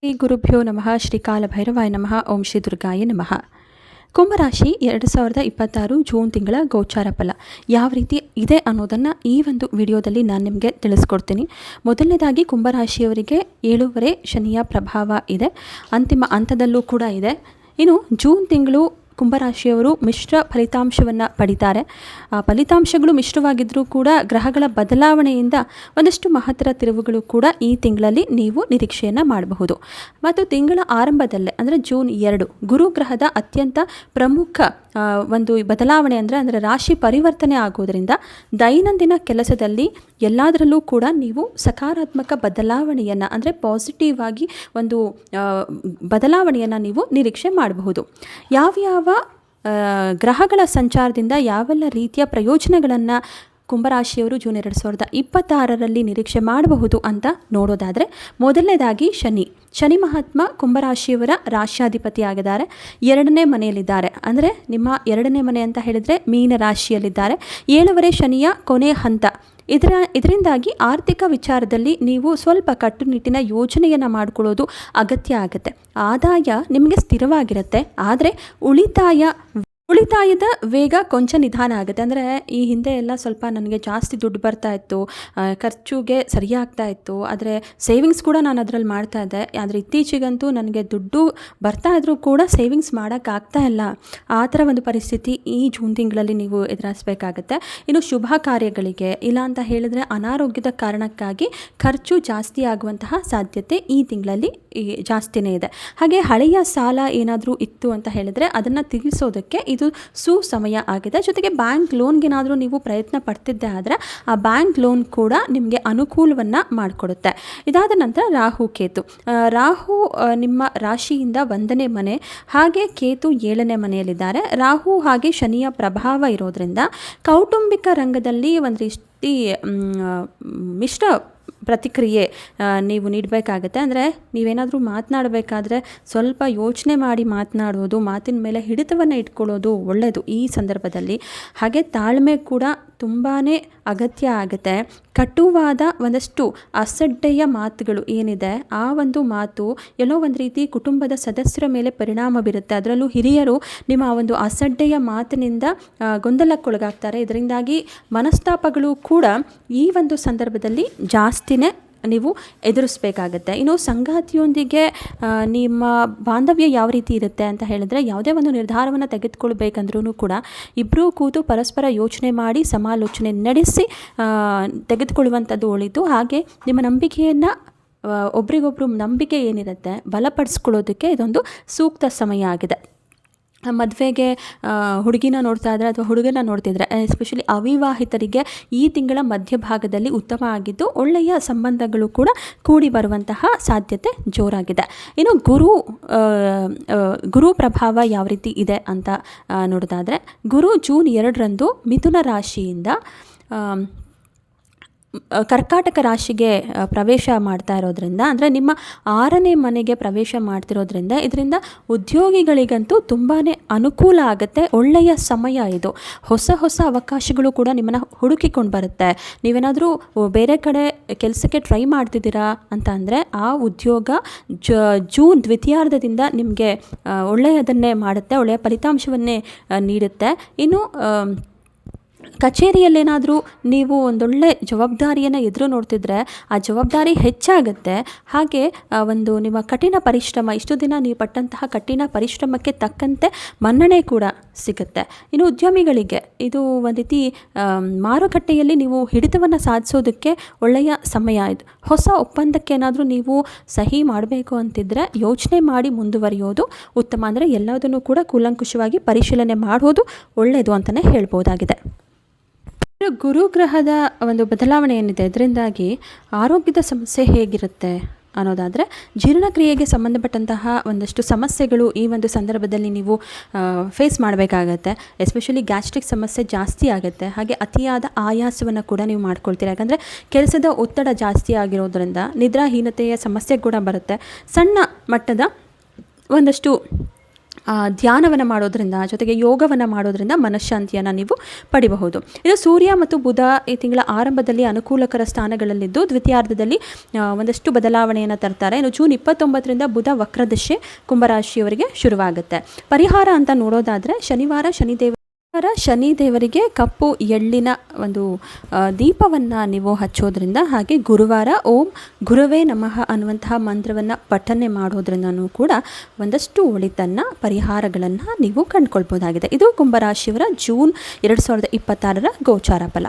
ಶ್ರೀ ಗುರುಭ್ಯೋ ನಮಃ. ಶ್ರೀ ಕಾಲಭೈರವಾಯ ನಮಃ. ಓಂ ಶ್ರೀ ದುರ್ಗಾಯ ನಮಃ. ಕುಂಭರಾಶಿ 2026 ಜೂನ್ ತಿಂಗಳ ಗೋಚಾರ ಫಲ ಯಾವ ರೀತಿ ಇದೆ ಅನ್ನೋದನ್ನು ಈ ಒಂದು ವಿಡಿಯೋದಲ್ಲಿ ನಾನು ನಿಮಗೆ ತಿಳಿಸ್ಕೊಡ್ತೀನಿ. ಮೊದಲನೇದಾಗಿ ಕುಂಭರಾಶಿಯವರಿಗೆ 7 ಶನಿಯ ಪ್ರಭಾವ ಇದೆ, ಅಂತಿಮ ಹಂತದಲ್ಲೂ ಕೂಡ ಇದೆ. ಇನ್ನು ಜೂನ್ ತಿಂಗಳು ಕುಂಭರಾಶಿಯವರು ಮಿಶ್ರ ಫಲಿತಾಂಶವನ್ನು ಪಡಿತಾರೆ. ಫಲಿತಾಂಶಗಳು ಮಿಶ್ರವಾಗಿದ್ದರೂ ಕೂಡ ಗ್ರಹಗಳ ಬದಲಾವಣೆಯಿಂದ ಒಂದಷ್ಟು ಮಹತ್ತರ ತಿರುವುಗಳು ಕೂಡ ಈ ತಿಂಗಳಲ್ಲಿ ನೀವು ನಿರೀಕ್ಷೆಯನ್ನು ಮಾಡಬಹುದು. ಮತ್ತು ತಿಂಗಳ ಆರಂಭದಲ್ಲೇ ಅಂದರೆ ಜೂನ್ 2 ಗುರುಗ್ರಹದ ಅತ್ಯಂತ ಪ್ರಮುಖ ಒಂದು ಬದಲಾವಣೆ ಅಂದರೆ ರಾಶಿ ಪರಿವರ್ತನೆ ಆಗೋದರಿಂದ ದೈನಂದಿನ ಕೆಲಸದಲ್ಲಿ ಎಲ್ಲದರಲ್ಲೂ ಕೂಡ ನೀವು ಸಕಾರಾತ್ಮಕ ಬದಲಾವಣೆಯನ್ನು ಅಂದರೆ ಪಾಸಿಟಿವ್ ಆಗಿ ಒಂದು ಬದಲಾವಣೆಯನ್ನು ನೀವು ನಿರೀಕ್ಷೆ ಮಾಡಬಹುದು. ಯಾವ್ಯಾವ ಗ್ರಹಗಳ ಸಂಚಾರದಿಂದ ಯಾವೆಲ್ಲ ರೀತಿಯ ಪ್ರಯೋಜನಗಳನ್ನು ಕುಂಭರಾಶಿಯವರು ಜೂನ್ 2026ರಲ್ಲಿ ನಿರೀಕ್ಷೆ ಮಾಡಬಹುದು ಅಂತ ನೋಡೋದಾದರೆ, ಮೊದಲನೇದಾಗಿ ಶನಿ ಮಹಾತ್ಮ ಕುಂಭರಾಶಿಯವರ ರಾಶ್ಯಾಧಿಪತಿ ಆಗಿದ್ದಾರೆ. 2ನೇ ಮನೆಯಲ್ಲಿದ್ದಾರೆ. ಅಂದರೆ ನಿಮ್ಮ 2ನೇ ಮನೆ ಅಂತ ಹೇಳಿದರೆ ಮೀನ ರಾಶಿಯಲ್ಲಿದ್ದಾರೆ. 7ನೇ ಶನಿಯ ಕೊನೆ ಹಂತ. ಇದರಿಂದಾಗಿ ಆರ್ಥಿಕ ವಿಚಾರದಲ್ಲಿ ನೀವು ಸ್ವಲ್ಪ ಕಟ್ಟುನಿಟ್ಟಿನ ಯೋಜನೆಯನ್ನು ಮಾಡಿಕೊಳ್ಳೋದು ಅಗತ್ಯ ಆಗುತ್ತೆ. ಆದಾಯ ನಿಮಗೆ ಸ್ಥಿರವಾಗಿರುತ್ತೆ, ಆದರೆ ಉಳಿತಾಯದ ವೇಗ ಕೊಂಚ ನಿಧಾನ ಆಗುತ್ತೆ. ಅಂದರೆ ಈ ಹಿಂದೆ ಎಲ್ಲ ಸ್ವಲ್ಪ ನನಗೆ ಜಾಸ್ತಿ ದುಡ್ಡು ಬರ್ತಾ ಇತ್ತು, ಖರ್ಚುಗೆ ಸರಿಯಾಗ್ತಾ ಇತ್ತು, ಆದರೆ ಸೇವಿಂಗ್ಸ್ ಕೂಡ ನಾನು ಅದರಲ್ಲಿ ಮಾಡ್ತಾ ಇದ್ದೆ. ಆದರೆ ಇತ್ತೀಚೆಗಂತೂ ನನಗೆ ದುಡ್ಡು ಬರ್ತಾ ಇದ್ರೂ ಕೂಡ ಸೇವಿಂಗ್ಸ್ ಮಾಡೋಕ್ಕಾಗ್ತಾ ಇಲ್ಲ. ಆ ಥರ ಒಂದು ಪರಿಸ್ಥಿತಿ ಈ ಜೂನ್ ತಿಂಗಳಲ್ಲಿ ನೀವು ಎದುರಿಸಬೇಕಾಗತ್ತೆ. ಇನ್ನು ಶುಭ ಕಾರ್ಯಗಳಿಗೆ ಇಲ್ಲ ಅಂತ ಹೇಳಿದರೆ ಅನಾರೋಗ್ಯದ ಕಾರಣಕ್ಕಾಗಿ ಖರ್ಚು ಜಾಸ್ತಿ ಆಗುವಂತಹ ಸಾಧ್ಯತೆ ಈ ತಿಂಗಳಲ್ಲಿ ಜಾಸ್ತಿನೇ ಇದೆ. ಹಾಗೆ ಹಳೆಯ ಸಾಲ ಏನಾದರೂ ಇತ್ತು ಅಂತ ಹೇಳಿದರೆ ಅದನ್ನು ತೀರಿಸೋದಕ್ಕೆ ಇದು ಸುಸಮಯ ಆಗಿದೆ. ಜೊತೆಗೆ ಬ್ಯಾಂಕ್ ಲೋನ್ಗೇನಾದರೂ ನೀವು ಪ್ರಯತ್ನ ಪಡ್ತಿದ್ದೆ ಆದರೆ ಆ ಬ್ಯಾಂಕ್ ಲೋನ್ ಕೂಡ ನಿಮಗೆ ಅನುಕೂಲವನ್ನು ಮಾಡಿಕೊಡುತ್ತೆ. ಇದಾದ ನಂತರ ರಾಹು ನಿಮ್ಮ ರಾಶಿಯಿಂದ 1ನೇ ಮನೆ, ಹಾಗೆ ಕೇತು 7ನೇ ಮನೆಯಲ್ಲಿದ್ದಾರೆ. ರಾಹು ಹಾಗೆ ಶನಿಯ ಪ್ರಭಾವ ಇರೋದ್ರಿಂದ ಕೌಟುಂಬಿಕ ರಂಗದಲ್ಲಿ ಒಂದು ರೀತಿ ಮಿಶ್ರ ಪ್ರತಿಕ್ರಿಯೆ ನೀವು ನೀಡಬೇಕಾಗತ್ತೆ. ಅಂದರೆ ನೀವೇನಾದರೂ ಮಾತನಾಡಬೇಕಾದ್ರೆ ಸ್ವಲ್ಪ ಯೋಚನೆ ಮಾಡಿ ಮಾತನಾಡೋದು, ಮಾತಿನ ಮೇಲೆ ಹಿಡಿತವನ್ನು ಇಟ್ಕೊಳ್ಳೋದು ಒಳ್ಳೆಯದು ಈ ಸಂದರ್ಭದಲ್ಲಿ. ಹಾಗೆ ತಾಳ್ಮೆ ಕೂಡ ತುಂಬಾ ಅಗತ್ಯ ಆಗುತ್ತೆ. ಕಟುವಾದ ಒಂದಷ್ಟು ಅಸಡ್ಡೆಯ ಮಾತುಗಳು ಏನಿದೆ ಆ ಒಂದು ಮಾತು ಎಲ್ಲೋ ಒಂದು ರೀತಿ ಕುಟುಂಬದ ಸದಸ್ಯರ ಮೇಲೆ ಪರಿಣಾಮ ಬೀರುತ್ತೆ. ಅದರಲ್ಲೂ ಹಿರಿಯರು ನಿಮ್ಮ ಒಂದು ಅಸಡ್ಡೆಯ ಮಾತಿನಿಂದ ಗೊಂದಲಕ್ಕೊಳಗಾಗ್ತಾರೆ. ಇದರಿಂದಾಗಿ ಮನಸ್ತಾಪಗಳು ಕೂಡ ಈ ಒಂದು ಸಂದರ್ಭದಲ್ಲಿ ಜಾಸ್ತಿನೇ ನೀವು ಎದುರಿಸಬೇಕಾಗತ್ತೆ. ಇನ್ನು ಸಂಗಾತಿಯೊಂದಿಗೆ ನಿಮ್ಮ ಬಾಂಧವ್ಯ ಯಾವ ರೀತಿ ಇರುತ್ತೆ ಅಂತ ಹೇಳಿದ್ರೆ, ಯಾವುದೇ ಒಂದು ನಿರ್ಧಾರವನ್ನು ತೆಗೆದುಕೊಳ್ಬೇಕಂದ್ರೂ ಕೂಡ ಇಬ್ಬರೂ ಕೂತು ಪರಸ್ಪರ ಯೋಚನೆ ಮಾಡಿ ಸಮಾಲೋಚನೆ ನಡೆಸಿ ತೆಗೆದುಕೊಳ್ಳುವಂಥದ್ದು ಒಳಿತು. ಹಾಗೆ ನಿಮ್ಮ ನಂಬಿಕೆಯನ್ನು ಒಬ್ರಿಗೊಬ್ರು ನಂಬಿಕೆ ಏನಿರುತ್ತೆ ಬಲಪಡಿಸ್ಕೊಳ್ಳೋದಕ್ಕೆ ಇದೊಂದು ಸೂಕ್ತ ಸಮಯ ಆಗಿದೆ. ಮದುವೆಗೆ ಹುಡುಗಿನ ನೋಡ್ತಾ ಇದ್ದರೆ ಅಥವಾ ಹುಡುಗನ ನೋಡ್ತಿದ್ರೆ, ಎಸ್ಪೆಷಲಿ ಅವಿವಾಹಿತರಿಗೆ ಈ ತಿಂಗಳ ಮಧ್ಯಭಾಗದಲ್ಲಿ ಉತ್ತಮ ಆಗಿದ್ದು ಒಳ್ಳೆಯ ಸಂಬಂಧಗಳು ಕೂಡ ಕೂಡಿ ಬರುವಂತಹ ಸಾಧ್ಯತೆ ಜೋರಾಗಿದೆ. ಇನ್ನು ಗುರು ಪ್ರಭಾವ ಯಾವ ರೀತಿ ಇದೆ ಅಂತ ನೋಡೋದಾದರೆ, ಗುರು ಜೂನ್ 2ರಂದು ಮಿಥುನ ರಾಶಿಯಿಂದ ಕರ್ಕಾಟಕ ರಾಶಿಗೆ ಪ್ರವೇಶ ಮಾಡ್ತಾ ಇರೋದ್ರಿಂದ, ಅಂದರೆ ನಿಮ್ಮ 6ನೇ ಮನೆಗೆ ಪ್ರವೇಶ ಮಾಡ್ತಿರೋದ್ರಿಂದ ಇದರಿಂದ ಉದ್ಯೋಗಿಗಳಿಗಂತೂ ತುಂಬಾ ಅನುಕೂಲ ಆಗುತ್ತೆ. ಒಳ್ಳೆಯ ಸಮಯ ಇದು. ಹೊಸ ಅವಕಾಶಗಳು ಕೂಡ ನಿಮ್ಮನ್ನು ಹುಡುಕಿಕೊಂಡು ಬರುತ್ತೆ. ನೀವೇನಾದರೂ ಬೇರೆ ಕಡೆ ಕೆಲಸಕ್ಕೆ ಟ್ರೈ ಮಾಡ್ತಿದ್ದೀರಾ ಅಂತ ಅಂದರೆ ಆ ಉದ್ಯೋಗ ಜೂನ್ ದ್ವಿತೀಯಾರ್ಧದಿಂದ ನಿಮಗೆ ಒಳ್ಳೆಯದನ್ನೇ ಮಾಡುತ್ತೆ, ಒಳ್ಳೆಯ ಫಲಿತಾಂಶವನ್ನೇ ನೀಡುತ್ತೆ. ಇನ್ನು ಕಚೇರಿಯಲ್ಲೇನಾದರೂ ನೀವು ಒಂದೊಳ್ಳೆ ಜವಾಬ್ದಾರಿಯನ್ನು ಎದುರು ನೋಡ್ತಿದ್ರೆ ಆ ಜವಾಬ್ದಾರಿ ಹೆಚ್ಚಾಗುತ್ತೆ. ಹಾಗೆ ಒಂದು ನಿಮ್ಮ ಕಠಿಣ ಪರಿಶ್ರಮ, ಇಷ್ಟು ದಿನ ನೀವು ಪಟ್ಟಂತಹ ಕಠಿಣ ಪರಿಶ್ರಮಕ್ಕೆ ತಕ್ಕಂತೆ ಮನ್ನಣೆ ಕೂಡ ಸಿಗುತ್ತೆ. ಇನ್ನು ಉದ್ಯಮಿಗಳಿಗೆ ಇದು ಒಂದು ರೀತಿ ಮಾರುಕಟ್ಟೆಯಲ್ಲಿ ನೀವು ಹಿಡಿತವನ್ನು ಸಾಧಿಸೋದಕ್ಕೆ ಒಳ್ಳೆಯ ಸಮಯ ಇದು. ಹೊಸ ಒಪ್ಪಂದಕ್ಕೆ ಏನಾದರೂ ನೀವು ಸಹಿ ಮಾಡಬೇಕು ಅಂತಿದ್ರೆ ಯೋಚನೆ ಮಾಡಿ ಮುಂದುವರಿಯೋದು ಉತ್ತಮ. ಅಂದರೆ ಎಲ್ಲದನ್ನು ಕೂಡ ಕೂಲಂಕುಷವಾಗಿ ಪರಿಶೀಲನೆ ಮಾಡೋದು ಒಳ್ಳೆಯದು ಅಂತಲೇ ಹೇಳ್ಬೋದಾಗಿದೆ. ಗುರುಗ್ರಹದ ಒಂದು ಬದಲಾವಣೆ ಏನಿದೆ ಇದರಿಂದಾಗಿ ಆರೋಗ್ಯದ ಸಮಸ್ಯೆ ಹೇಗಿರುತ್ತೆ ಅನ್ನೋದಾದರೆ, ಜೀರ್ಣಕ್ರಿಯೆಗೆ ಸಂಬಂಧಪಟ್ಟಂತಹ ಒಂದಷ್ಟು ಸಮಸ್ಯೆಗಳು ಈ ಒಂದು ಸಂದರ್ಭದಲ್ಲಿ ನೀವು ಫೇಸ್ ಮಾಡಬೇಕಾಗತ್ತೆ. ಎಸ್ಪೆಷಲಿ ಗ್ಯಾಸ್ಟ್ರಿಕ್ ಸಮಸ್ಯೆ ಜಾಸ್ತಿ ಆಗುತ್ತೆ. ಹಾಗೆ ಅತಿಯಾದ ಆಯಾಸವನ್ನು ಕೂಡ ನೀವು ಮಾಡ್ಕೊಳ್ತೀರ. ಯಾಕಂದರೆ ಕೆಲಸದ ಒತ್ತಡ ಜಾಸ್ತಿ ಆಗಿರೋದ್ರಿಂದ ನಿದ್ರಾಹೀನತೆಯ ಸಮಸ್ಯೆ ಕೂಡ ಬರುತ್ತೆ. ಸಣ್ಣ ಮಟ್ಟದ ಒಂದಷ್ಟು ಧ್ಯಾನವನ್ನು ಮಾಡೋದ್ರಿಂದ, ಜೊತೆಗೆ ಯೋಗವನ್ನು ಮಾಡೋದ್ರಿಂದ ಮನಃಶಾಂತಿಯನ್ನು ನೀವು ಪಡಿಬಹುದು. ಇದು ಸೂರ್ಯ ಮತ್ತು ಬುಧ ಈ ತಿಂಗಳ ಆರಂಭದಲ್ಲಿ ಅನುಕೂಲಕರ ಸ್ಥಾನಗಳಲ್ಲಿದ್ದು ದ್ವಿತೀಯಾರ್ಧದಲ್ಲಿ ಒಂದಷ್ಟು ಬದಲಾವಣೆಯನ್ನು ತರ್ತಾರೆ. ಇನ್ನು ಜೂನ್ 29ರಿಂದ ಬುಧ ವಕ್ರದಶೆ ಕುಂಭರಾಶಿಯವರಿಗೆ ಶುರುವಾಗುತ್ತೆ. ಪರಿಹಾರ ಅಂತ ನೋಡೋದಾದರೆ ಶನಿದೇವರಿಗೆ ಕಪ್ಪು ಎಳ್ಳಿನ ಒಂದು ದೀಪವನ್ನು ನೀವು ಹಚ್ಚೋದ್ರಿಂದ, ಹಾಗೆ ಗುರುವಾರ ಓಂ ಗುರುವೇ ನಮಃ ಅನ್ನುವಂತಹ ಮಂತ್ರವನ್ನು ಪಠನೆ ಮಾಡೋದ್ರಿಂದನೂ ಕೂಡ ಒಂದಷ್ಟು ಒಳಿತನ್ನು, ಪರಿಹಾರಗಳನ್ನು ನೀವು ಕಂಡುಕೊಳ್ಬೋದಾಗಿದೆ. ಇದು ಕುಂಭರಾಶಿಯವರ ಜೂನ್ 2026 ಗೋಚಾರ ಫಲ.